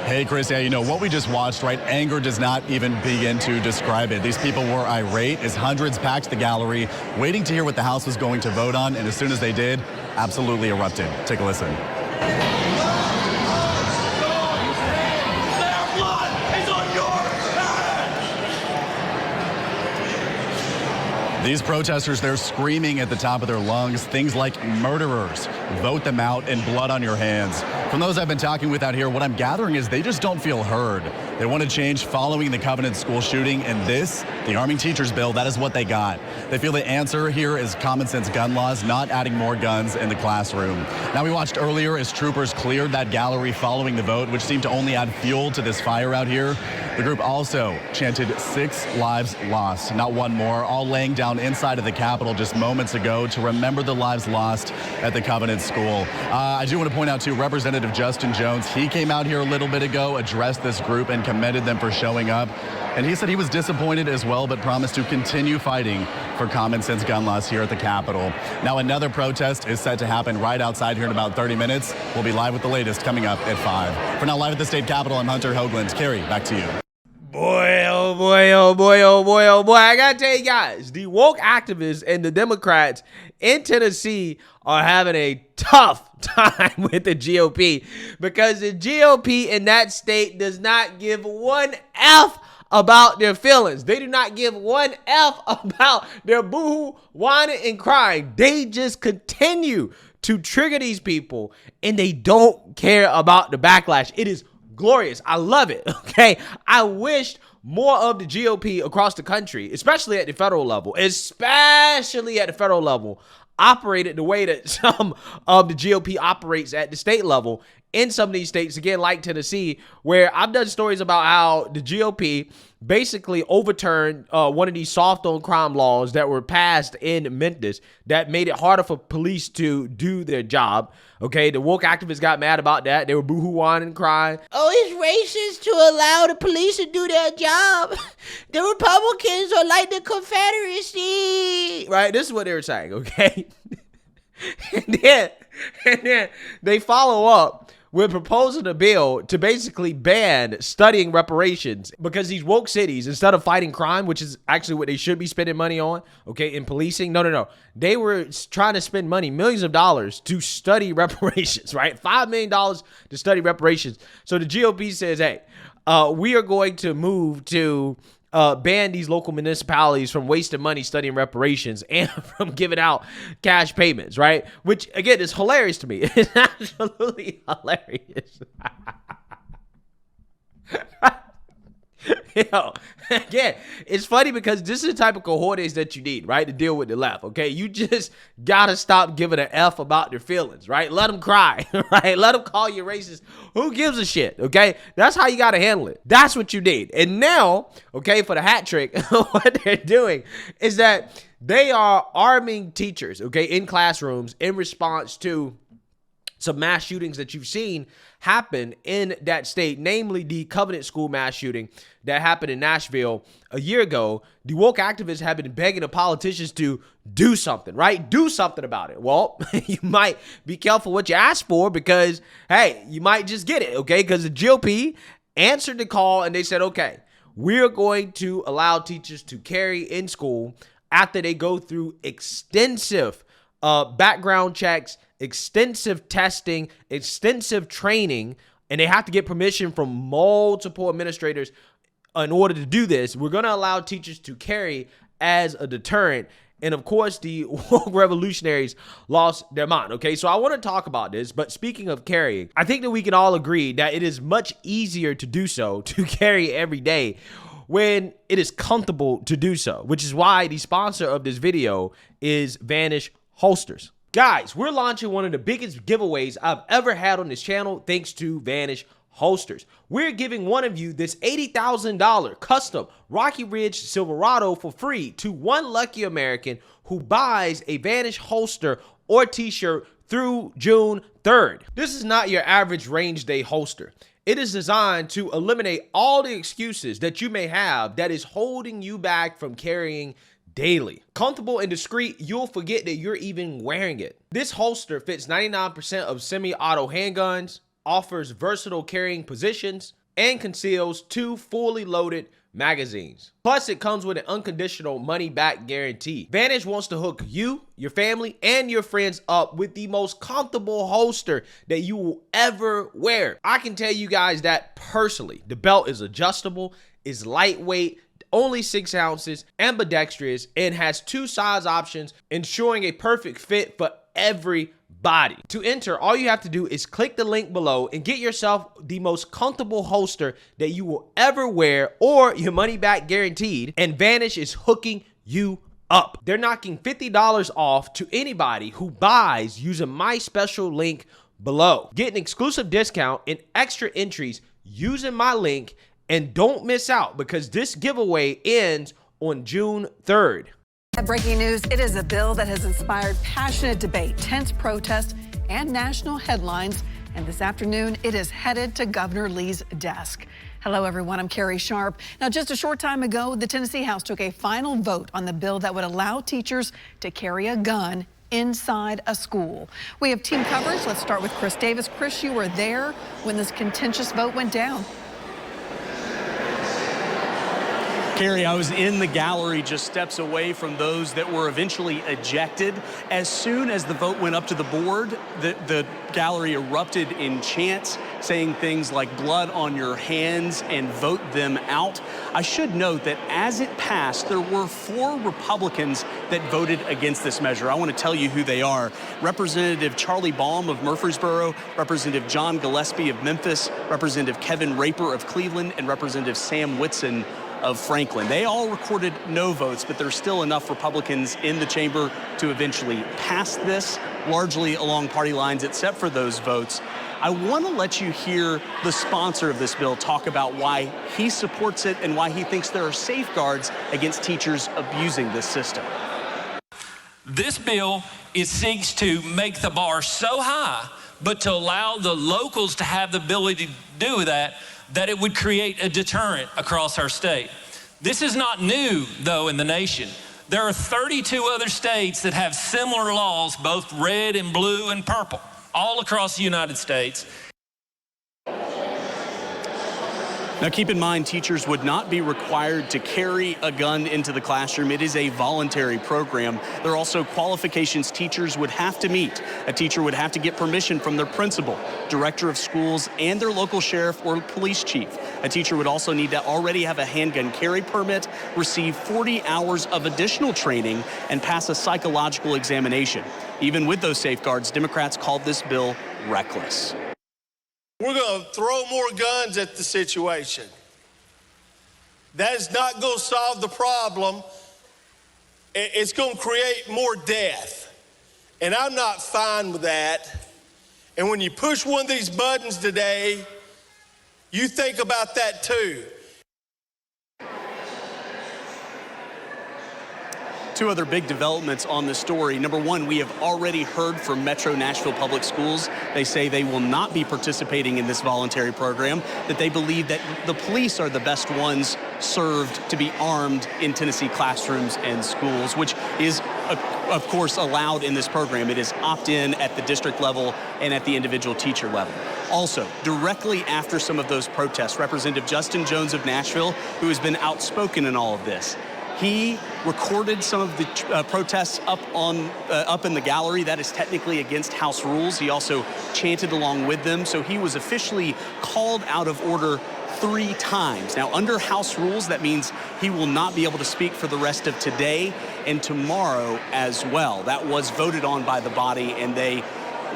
Hey, Chris, yeah, you know, what we just watched, right? Anger does not even begin to describe it. These people were irate as hundreds packed the gallery, waiting to hear what the House was going to vote on. And as soon as they did, absolutely erupted. Take a listen. These protesters, they're screaming at the top of their lungs things like murderers, vote them out, and blood on your hands. From those I've been talking with out here, what I'm gathering is they just don't feel heard. They want to change following the Covenant school shooting, and this, the arming teachers bill, that is what they got. They feel the answer here is common sense gun laws, not adding more guns in the classroom. Now, we watched earlier as troopers cleared that gallery following the vote, which seemed to only add fuel to this fire out here. The group also chanted 6 lives lost, not one more, all laying down inside of the Capitol just moments ago to remember the lives lost at the Covenant School. I do want to point out, too, Representative Justin Jones, he came out here a little bit ago, addressed this group, and commended them for showing up. And he said he was disappointed as well, but promised to continue fighting for common sense gun laws here at the Capitol. Now, another protest is set to happen right outside here in about 30 minutes. We'll be live with the latest coming up at 5. For now, live at the State Capitol, I'm Hunter Hoagland. Carrie, back to you. Boy, oh boy, oh boy, oh boy, oh boy. I gotta tell you guys, the woke activists and the Democrats in Tennessee are having a tough time with the GOP because the GOP in that state does not give one F about their feelings. They do not give one F about their boo-hoo, whining, and crying. They just continue to trigger these people and they don't care about the backlash. It is glorious. I love it. Okay. I wished more of the GOP across the country, especially at the federal level, operated the way that some of the GOP operates at the state level in some of these states, again, like Tennessee, where I've done stories about how the GOP basically overturned one of these soft on crime laws that were passed in Memphis that made it harder for police to do their job. Okay, the woke activists got mad about that. They were boo-hoo-whining and crying. Oh, it's racist to allow the police to do their job. The Republicans are like the Confederacy. Right, this is what they were saying, okay? and then they follow up with proposing a bill to basically ban studying reparations because these woke cities, instead of fighting crime, which is actually what they should be spending money on, okay, in policing, no. They were trying to spend money, millions of dollars, to study reparations, right? $5 million to study reparations. So the GOP says, hey, we are going to move to ban these local municipalities from wasting money studying reparations and from giving out cash payments, right? Which, again, is hilarious to me. It's absolutely hilarious. Yo, again, it's funny because this is the type of cojones that you need, right, to deal with the left, okay? You just gotta stop giving an F about their feelings, right? Let them cry, right? Let them call you racist. Who gives a shit, okay? That's how you gotta handle it. That's what you need. And now, okay, for the hat trick, what they're doing is that they are arming teachers, okay, in classrooms in response to some mass shootings that you've seen happen in that state, namely the Covenant School mass shooting that happened in Nashville a year ago. The woke activists have been begging the politicians to do something, right? Do something about it. Well, you might be careful what you ask for because, hey, you might just get it, okay? Because the GOP answered the call and they said, okay, we're going to allow teachers to carry in school after they go through extensive background checks, extensive testing, extensive training, and they have to get permission from multiple administrators in order to do this. We're going to allow teachers to carry as a deterrent. And of course, the woke revolutionaries lost their mind. Okay, so I want to talk about this. But speaking of carrying, I think that we can all agree that it is much easier to do so, to carry every day, when it is comfortable to do so, which is why the sponsor of this video is Vanish Holsters. Guys, we're launching one of the biggest giveaways I've ever had on this channel thanks to Vanish Holsters. We're giving one of you this $80,000 custom Rocky Ridge Silverado for free to one lucky American who buys a Vanish holster or t-shirt through June 3rd. This is not your average range day holster. It is designed to eliminate all the excuses that you may have that is holding you back from carrying daily. Comfortable and discreet, you'll forget that you're even wearing it. This holster fits 99% of semi-auto handguns, offers versatile carrying positions, and conceals 2 fully loaded magazines. Plus, it comes with an unconditional money-back guarantee. Vanish wants to hook you, your family, and your friends up with the most comfortable holster that you will ever wear. I can tell you guys that personally. The belt is adjustable, is lightweight, only 6 ounces, ambidextrous, and has 2 size options, ensuring a perfect fit for every body. To enter, all you have to do is click the link below and get yourself the most comfortable holster that you will ever wear, or your money back guaranteed, and Vanish is hooking you up. They're knocking $50 off to anybody who buys using my special link below. Get an exclusive discount and extra entries using my link, and don't miss out because this giveaway ends on June 3rd. Breaking news, it is a bill that has inspired passionate debate, tense protests, and national headlines. And this afternoon, it is headed to Governor Lee's desk. Hello, everyone. I'm Carrie Sharp. Now, just a short time ago, the Tennessee House took a final vote on the bill that would allow teachers to carry a gun inside a school. We have team coverage. Let's start with Chris Davis. Chris, you were there when this contentious vote went down. Carrie, I was in the gallery just steps away from those that were eventually ejected. As soon as the vote went up to the board, the gallery erupted in chants, saying things like blood on your hands and vote them out. I should note that as it passed, there were 4 Republicans that voted against this measure. I want to tell you who they are. Representative Charlie Baum of Murfreesboro, Representative John Gillespie of Memphis, Representative Kevin Raper of Cleveland, and Representative Sam Whitson of Franklin. They all recorded no votes, but there's still enough Republicans in the chamber to eventually pass this, largely along party lines, except for those votes. I want to let you hear the sponsor of this bill talk about why he supports it and why he thinks there are safeguards against teachers abusing this system. This bill seeks to make the bar so high, but to allow the locals to have the ability to do that it would create a deterrent across our state. This is not new, though, in the nation. There are 32 other states that have similar laws, both red and blue and purple, all across the United States. Now, keep in mind, teachers would not be required to carry a gun into the classroom. It is a voluntary program. There are also qualifications teachers would have to meet. A teacher would have to get permission from their principal, director of schools, and their local sheriff or police chief. A teacher would also need to already have a handgun carry permit, receive 40 hours of additional training, and pass a psychological examination. Even with those safeguards, Democrats called this bill reckless. We're going to throw more guns at the situation. That is not going to solve the problem. It's going to create more death. And I'm not fine with that. And when you push one of these buttons today, you think about that too. 2 other big developments on this story. Number 1, we have already heard from Metro Nashville Public Schools. They say they will not be participating in this voluntary program, that they believe that the police are the best ones served to be armed in Tennessee classrooms and schools, which is, of course, allowed in this program. It is opt-in at the district level and at the individual teacher level. Also, directly after some of those protests, Representative Justin Jones of Nashville, who has been outspoken in all of this, he recorded some of the protests up in the gallery. That is technically against House rules. He also chanted along with them, so he was officially called out of order 3 times. Now, under House rules, that means he will not be able to speak for the rest of today and tomorrow as well. That was voted on by the body, and they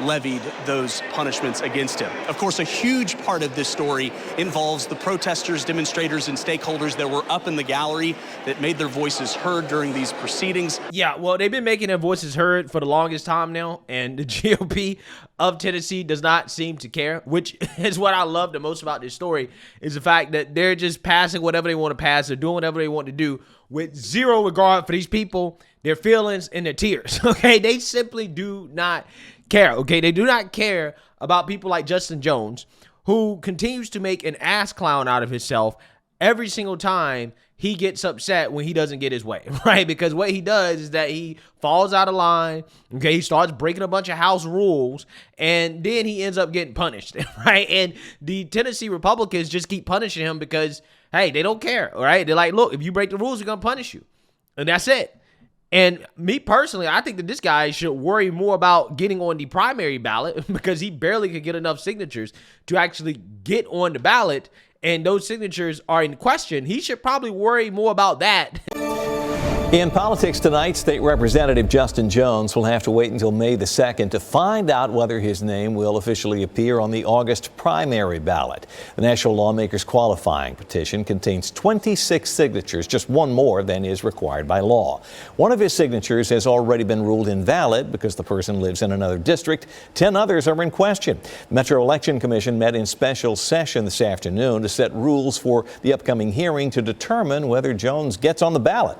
levied those punishments against him. Of course, a huge part of this story involves the protesters, demonstrators, and stakeholders that were up in the gallery that made their voices heard during these proceedings. Yeah, well, they've been making their voices heard for the longest time now, and the GOP of Tennessee does not seem to care, which is what I love the most about this story, is the fact that they're just passing whatever they want to pass. They're doing whatever they want to do with zero regard for these people, their feelings, and their tears, okay? They simply do not care, okay? They do not care about people like Justin Jones, who continues to make an ass clown out of himself every single time he gets upset when he doesn't get his way, right? Because what he does is that he falls out of line, okay? He starts breaking a bunch of house rules, and then he ends up getting punished, right? And the Tennessee Republicans just keep punishing him because, hey, they don't care, right? They're like, look, if you break the rules, we're going to punish you. And that's it. And me personally, I think that this guy should worry more about getting on the primary ballot because he barely could get enough signatures to actually get on the ballot, and those signatures are in question. He should probably worry more about that. In politics tonight, State Representative Justin Jones will have to wait until May the 2nd to find out whether his name will officially appear on the August primary ballot. The National Lawmakers qualifying petition contains 26 signatures, just one more than is required by law. One of his signatures has already been ruled invalid because the person lives in another district. 10 others are in question. The Metro Election Commission met in special session this afternoon to set rules for the upcoming hearing to determine whether Jones gets on the ballot.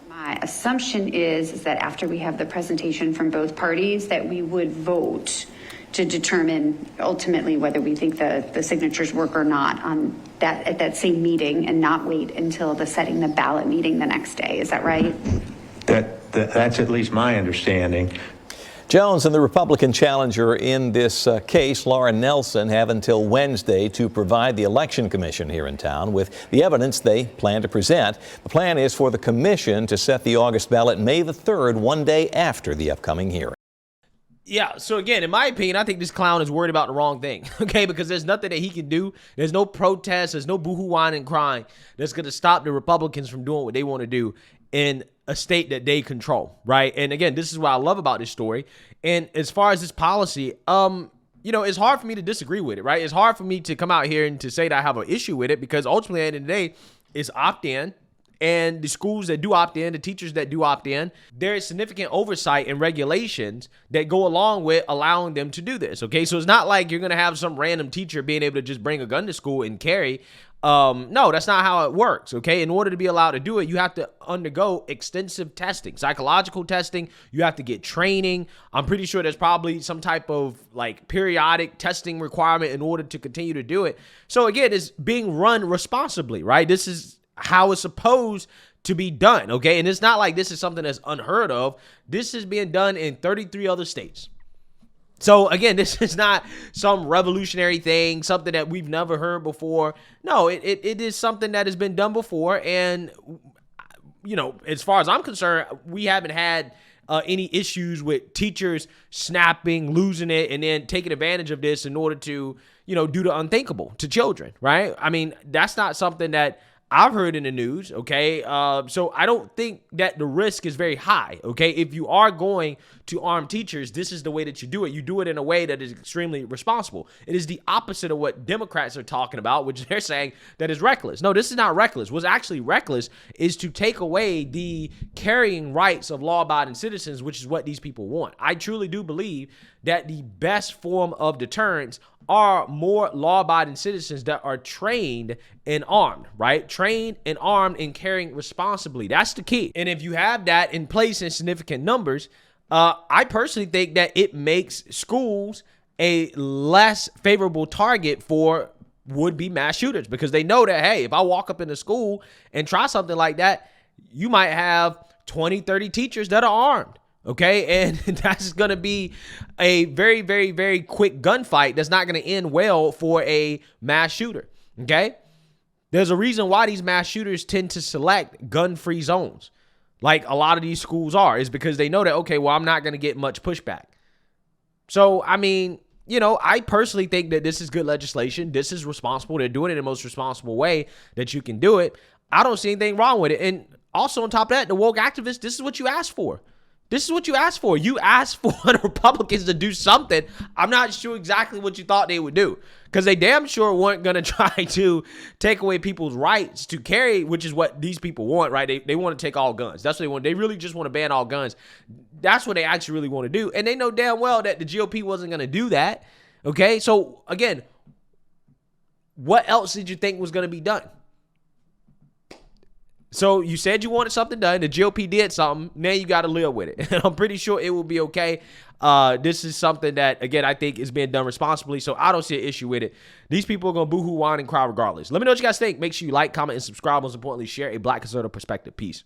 My assumption is that after we have the presentation from both parties, that we would vote to determine ultimately whether we think the signatures work or not on that at that same meeting, and not wait until the setting the ballot meeting the next day. Is that right? That's at least my understanding. Jones and the Republican challenger in this case, Laura Nelson, have until Wednesday to provide the Election Commission here in town with the evidence they plan to present. The plan is for the commission to set the August ballot May the 3rd, one day after the upcoming hearing. Yeah, so again, in my opinion, I think this clown is worried about the wrong thing, okay? Because there's nothing that he can do. There's no protest. There's no boohoo, whine, and crying that's going to stop the Republicans from doing what they want to do in a state that they control, right? And again, this is what I love about this story. And as far as this policy, it's hard for me to disagree with it, right? It's hard for me to come out here and to say that I have an issue with it, because ultimately, at the end of the day, it's opt-in. And the schools that do opt in, the teachers that do opt in, there is significant oversight and regulations that go along with allowing them to do this, okay? So it's not like you're going to have some random teacher being able to just bring a gun to school and carry. No, that's not how it works, okay? In order to be allowed to do it, you have to undergo extensive testing, psychological testing. You have to get training. I'm pretty sure there's probably some type of like periodic testing requirement in order to continue to do it. So again, it's being run responsibly, right? This is how it's supposed to be done, okay? And it's not like this is something that's unheard of. This is being done in 33 other states. So again, this is not some revolutionary thing, something that we've never heard before. No, it is something that has been done before. And, as far as I'm concerned, we haven't had any issues with teachers snapping, losing it, and then taking advantage of this in order to, do the unthinkable to children, right? I mean, that's not something that I've heard in the news, okay? So I don't think that the risk is very high, okay? If you are going to arm teachers, this is the way that you do it. You do it in a way that is extremely responsible. It is the opposite of what Democrats are talking about, which they're saying that is reckless. No, this is not reckless. What's actually reckless is to take away the carrying rights of law-abiding citizens, which is what these people want. I truly do believe that the best form of deterrence are more law-abiding citizens that are trained and armed, right? Trained and armed and carrying responsibly. That's the key. And if you have that in place in significant numbers, I personally think that it makes schools a less favorable target for would-be mass shooters, because they know that, hey, if I walk up into school and try something like that, you might have 20, 30 teachers that are armed. Okay, and that's going to be a very, very, very quick gunfight that's not going to end well for a mass shooter, okay? There's a reason why these mass shooters tend to select gun-free zones, like a lot of these schools are, is because they know that, okay, well, I'm not going to get much pushback. So, I mean, I personally think that this is good legislation. This is responsible. They're doing it in the most responsible way that you can do it. I don't see anything wrong with it. And also on top of that, the woke activists, this is what you asked for. This is what you asked for. You asked for the Republicans to do something. I'm not sure exactly what you thought they would do, because they damn sure weren't going to try to take away people's rights to carry, which is what these people want, right? They want to take all guns. That's what they want. They really just want to ban all guns. That's what they actually really want to do. And they know damn well that the GOP wasn't going to do that, okay? So, again, what else did you think was going to be done? So you said you wanted something done. The GOP did something. Now you got to live with it. And I'm pretty sure it will be okay. This is something that, again, I think is being done responsibly. So I don't see an issue with it. These people are going to boo-hoo, whine, and cry regardless. Let me know what you guys think. Make sure you like, comment, and subscribe. Most importantly, share a Black conservative perspective. Peace.